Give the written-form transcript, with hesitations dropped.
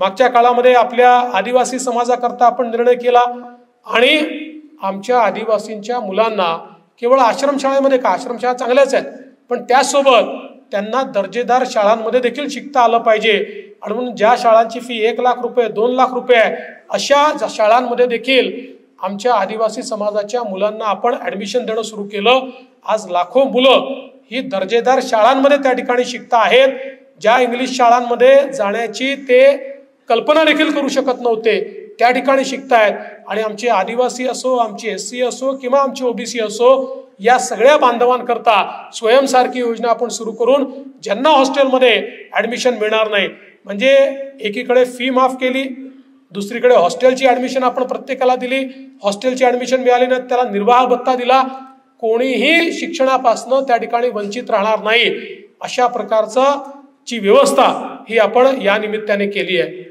मागच्या काळामध्ये आपल्या आदिवासी समाजाकरता आपण निर्णय केला आणि आमच्या आदिवासींच्या मुलांना केवळ आश्रमशाळेमध्ये का, आश्रमशाळा चांगल्याच आहेत, पण त्यासोबत त्यांना दर्जेदार शाळांमध्ये देखील शिकता आलं पाहिजे. आणि म्हणून ज्या शाळांची फी 1 लाख रुपये 2 लाख रुपये आहे, अशा शाळांमध्ये देखील आमच्या आदिवासी समाजाच्या मुलांना आपण ऍडमिशन देणं सुरू केलं. आज लाखो मुलं ही दर्जेदार शाळांमध्ये त्या ठिकाणी शिकता आहेत, ज्या इंग्लिश शाळांमध्ये जाण्याची ते कल्पना देखील करू शकत नव्हते, त्या ठिकाणी शिकतायत. आणि आमचे आदिवासी असो, आमची SC असो किंवा आमची OBC असो, या सगळ्या बांधवांकरता स्वयंसारखी योजना आपण सुरू करून ज्यांना हॉस्टेलमध्ये ऍडमिशन मिळणार नाही, म्हणजे एकीकडे फी माफ केली, दुसरीकडे हॉस्टेलची ऍडमिशन आपण प्रत्येकाला दिली, हॉस्टेलची ऍडमिशन मिळाली नाही त्याला निर्वाह भत्ता दिला, कोणीही शिक्षणापासून त्या ठिकाणी वंचित राहणार नाही, अशा प्रकारची व्यवस्था ही आपण या निमित्ताने केली आहे.